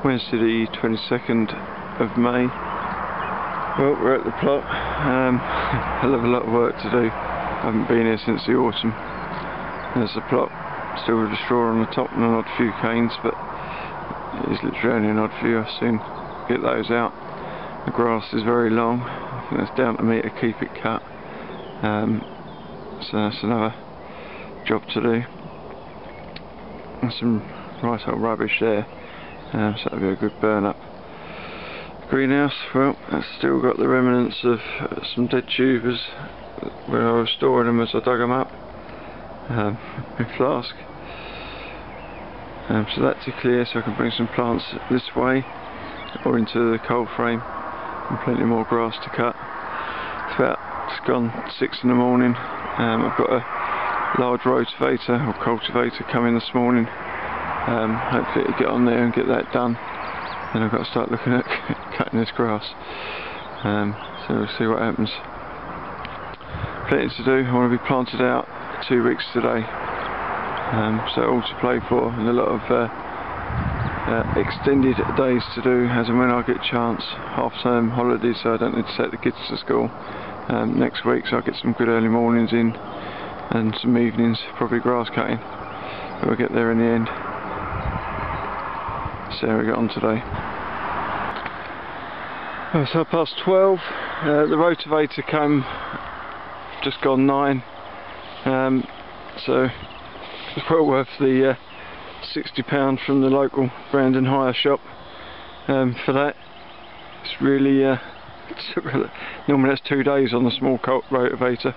Wednesday the 22nd of May. Well, we're at the plot. Hell of a lot of work to do. I haven't been here since the autumn. There's the plot, still with the straw on the top and an odd few canes, but it is literally only an odd few. I'll soon get those out. The grass is very long. I think that's down to me to keep it cut. So that's another job to do. And some right old rubbish there. So that'll be a good burn up. Greenhouse, well, that's still got the remnants of some dead tubers where I was storing them as I dug them up. My flask. So that's to clear, so I can bring some plants this way or into the coal frame, and plenty more grass to cut. It's gone 6 in the morning. I've got a large rotavator or cultivator coming this morning. Hopefully it'll get on there and get that done. Then I've got to start looking at cutting this grass. So we'll see what happens. Plenty to do. I want to be planted out 2 weeks today. So all to play for, and a lot of extended days to do as and when I get a chance. Half-term holidays, so I don't need to take the kids to school next week, so I'll get some good early mornings in and some evenings, probably grass cutting. But we'll get there in the end. See how we get on today. It's 12:30. The rotavator came just gone 9. So it's well worth the £60 from the local Brandon hire shop for that. It's really normally that's 2 days on the small rotavator,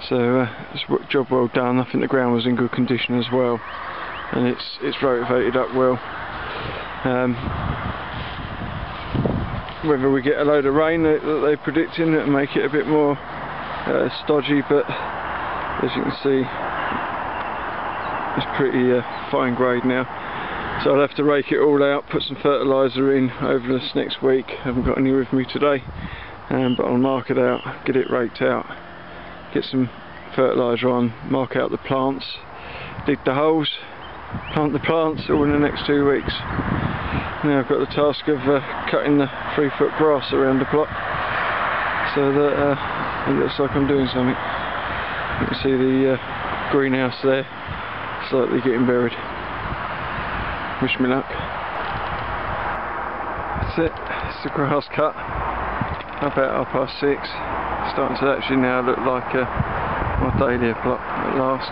so it's a job well done. I think the ground was in good condition as well, and it's rotavated up well. Whether we get a load of rain that they're predicting, that'll make it a bit more stodgy, but as you can see, it's pretty fine grade now. So I'll have to rake it all out, put some fertiliser in over this next week. I haven't got any with me today, but I'll mark it out, get it raked out, get some fertiliser on, mark out the plants, dig the holes, plant the plants all in the next 2 weeks. Now I've got the task of cutting the 3-foot grass around the plot, so that it looks like I'm doing something. You can see the greenhouse there, slightly getting buried. Wish me luck. That's it, it's the grass cut. About 6:30. Starting to actually now look like my dahlia plot at last.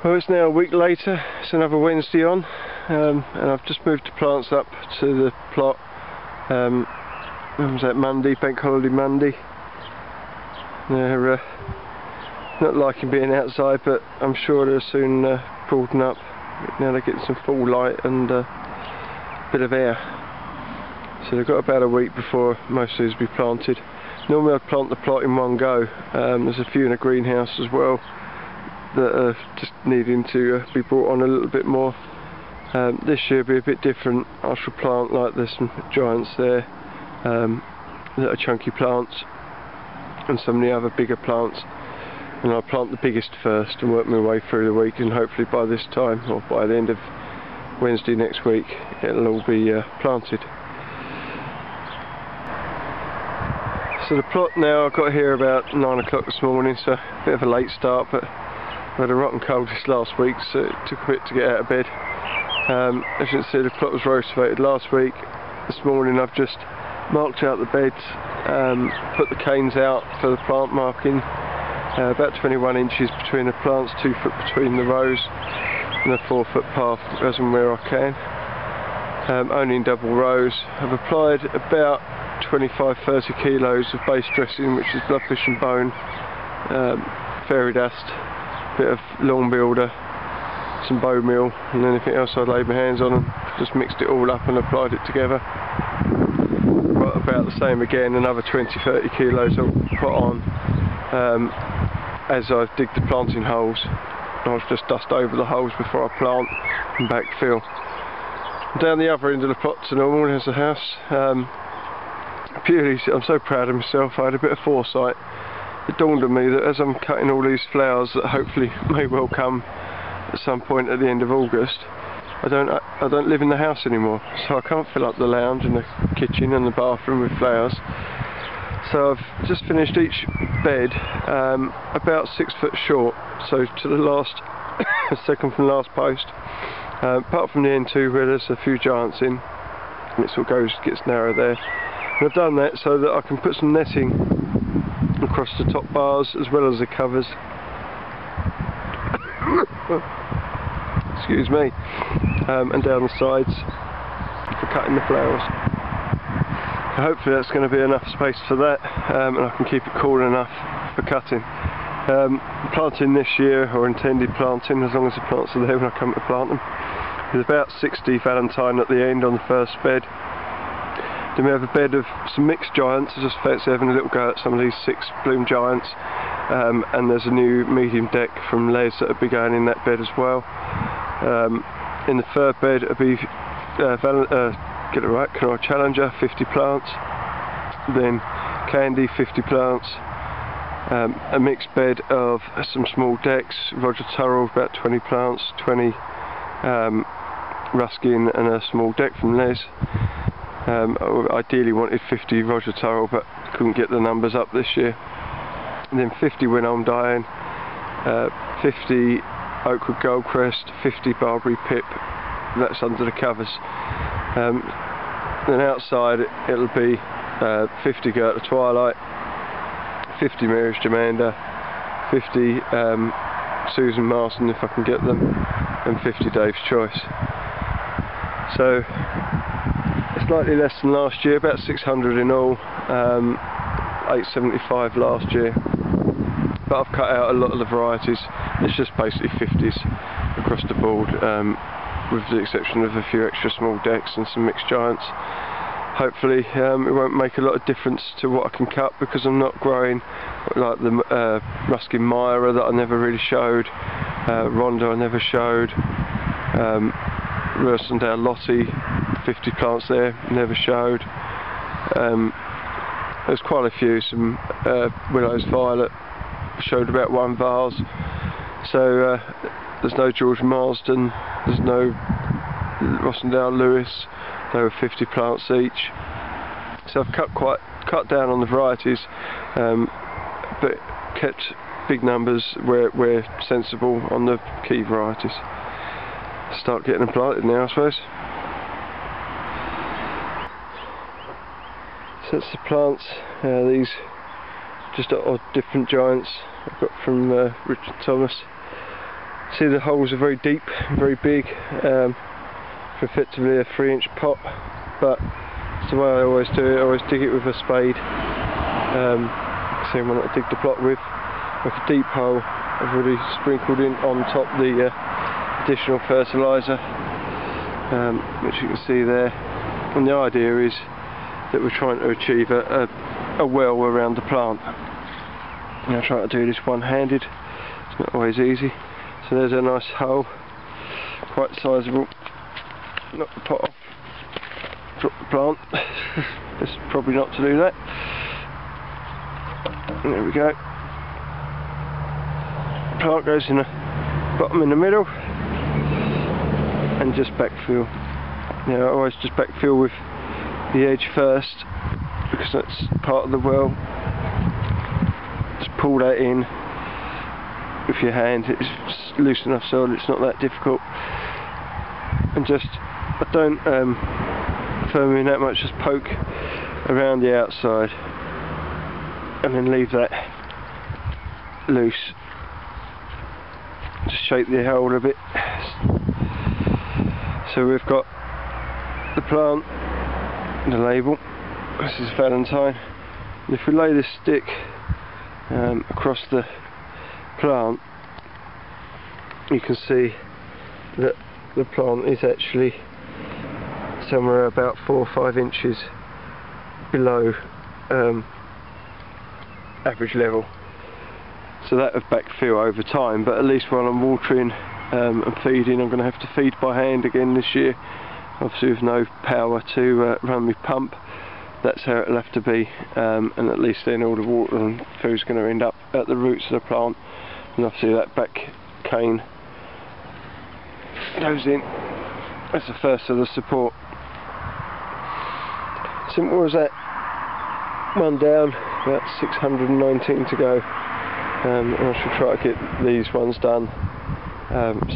Well, it's now a week later, it's another Wednesday on, and I've just moved the plants up to the plot. When was that, Monday, Bank Holiday Monday. They're not liking being outside, but I'm sure they'll soon broaden up. Now they're getting some full light and a bit of air. So they've got about a week before most of these will be planted. Normally I'd plant the plot in one go. There's a few in the greenhouse as well that are just needing to be brought on a little bit more. This year will be a bit different. I shall plant, like there's some giants there that are chunky plants, and some of the other bigger plants, and I'll plant the biggest first and work my way through the week, and hopefully by this time, or by the end of Wednesday next week, it'll all be planted. So the plot now, I got here about 9 o'clock this morning, so a bit of a late start, but we had a rotten cold this last week, so it took a bit to get out of bed. As you can see, the plot was rotavated last week. This morning I've just marked out the beds, put the canes out for the plant marking, about 21 inches between the plants, 2 foot between the rows, and a 4-foot path as and where I can. Only in double rows. I've applied about 25-30 kilos of base dressing, which is bloodfish and bone, fairy dust, bit of lawn builder, some bone meal, and anything else I laid my hands on, and just mixed it all up and applied it together. Got about the same again, another 20-30 kilos I'll put on as I dig the planting holes. I'll just dust over the holes before I plant and backfill. Down the other end of the plot to normal, there's the house. Purely, I'm so proud of myself. I had a bit of foresight it dawned on me that as I'm cutting all these flowers that hopefully may well come at some point at the end of August, I don't live in the house anymore, so I can't fill up the lounge and the kitchen and the bathroom with flowers. So I've just finished each bed about 6 foot short, so to the last second from last post, apart from the end two where there's a few giants in, and it sort of gets narrow there. And I've done that so that I can put some netting across the top bars as well as the covers. Excuse me. And down the sides for cutting the flowers. So hopefully that's going to be enough space for that, and I can keep it cool enough for cutting. Planting this year, or intended planting, as long as the plants are there when I come to plant them, there's about 60 Valentine at the end on the first bed. Then we have a bed of some mixed giants. I just fancy having a little go at some of these 6 bloom giants, and there's a new medium deck from Les that'll be going in that bed as well. In the third bed it'll be get it right, Canal Challenger, 50 plants, then Candy, 50 plants, a mixed bed of some small decks, Roger Turrell, about 20 plants, 20 Ruskin and a small deck from Les. I ideally wanted 50 Roger Turrell, but couldn't get the numbers up this year. And then 50 Winholm Dying, 50 Oakwood Goldcrest, 50 Barbary Pip, that's under the covers. Then outside it'll be 50 Goethe Twilight, 50 Mary's Jamander, 50 Susan Marston if I can get them, and 50 Dave's Choice. So slightly less than last year, about 600 in all, 875 last year. But I've cut out a lot of the varieties. It's just basically 50s across the board, with the exception of a few extra small decks and some mixed giants. Hopefully it won't make a lot of difference to what I can cut, because I'm not growing like the Ruskin Myra that I never really showed, Rhonda I never showed, Rorsendale Lottie, 50 plants there, never showed. There's quite a few, some Willow's Violet, showed about 1 vase. So there's no George Marsden, there's no Rossendale Lewis, they were 50 plants each. So I've cut down on the varieties, but kept big numbers where sensible on the key varieties. Start getting them planted now, I suppose. So that's the plants, these just odd different giants I've got from Richard Thomas. See, the holes are very deep and very big, for effectively a 3-inch pot, but it's the way I always do it. I always dig it with a spade, same one that I dig the plot with, like a deep hole. I've already sprinkled in on top the additional fertiliser, which you can see there, and the idea is that we're trying to achieve a well around the plant. And I try to do this one-handed, it's not always easy. So there's a nice hole, quite sizable. Knock the pot off, drop the plant. It's probably not to do that. And there we go. The plant goes in the bottom in the middle, and just backfill. Now I always just backfill with the edge first, because that's part of the well. Just pull that in with your hand. It's loose enough so it's not that difficult, and just, I don't firm in that much, just poke around the outside and then leave that loose. Just shake the hole a bit. So we've got the plant, the label, this is Valentine, and if we lay this stick across the plant, you can see that the plant is actually somewhere about 4 or 5 inches below average level. So that would backfill over time, but at least while I'm watering and feeding, I'm going to have to feed by hand again this year, obviously with no power to run my pump. that's how it'll have to be, and at least then all the water and food's going to end up at the roots of the plant, and obviously that back cane goes in as the first of the support. Simple as that. One down, about 619 to go, and I shall try to get these ones done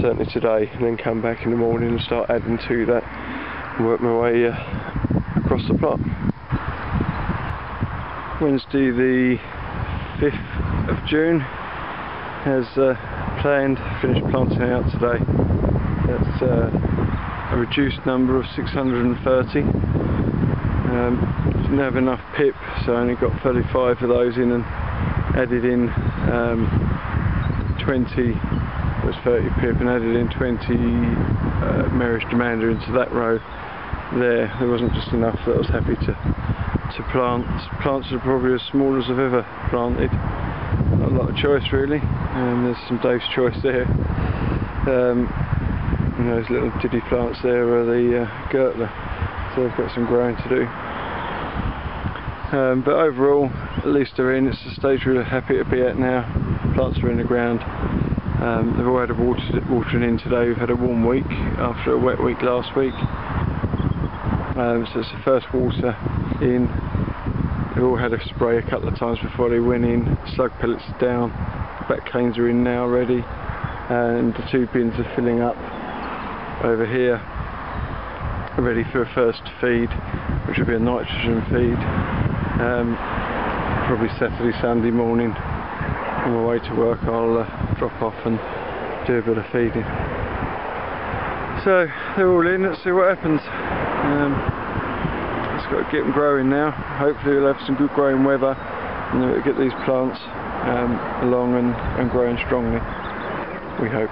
certainly today, and then come back in the morning and start adding to that and work my way across the plot. Wednesday the 5th of June, as planned, finished planting out today. That's a reduced number of 630. Didn't have enough pip, so I only got 35 of those in, and added in 20, it was 30 pip, and added in 20 Merish Demander into that row there. There wasn't just enough that I was happy to plant. Plants are probably as small as I've ever planted. Not a lot of choice really. There's some Dave's Choice there. And those little diddy plants there are the Gertler, so they've got some growing to do. But overall, at least they're in. It's the stage we're happy to be at now. Plants are in the ground. They've all had a watering in today. We've had a warm week after a wet week last week. So it's the first water in. They've all had a spray a couple of times before they went in. Slug pellets are down. The back canes are in now already, and the two bins are filling up over here, ready for a first feed, which will be a nitrogen feed. Probably Saturday, Sunday morning on my way to work I'll drop off and do a bit of feeding. So they're all in, let's see what happens. Just got to get them growing now. Hopefully we'll have some good growing weather, and then we'll get these plants along and growing strongly, we hope.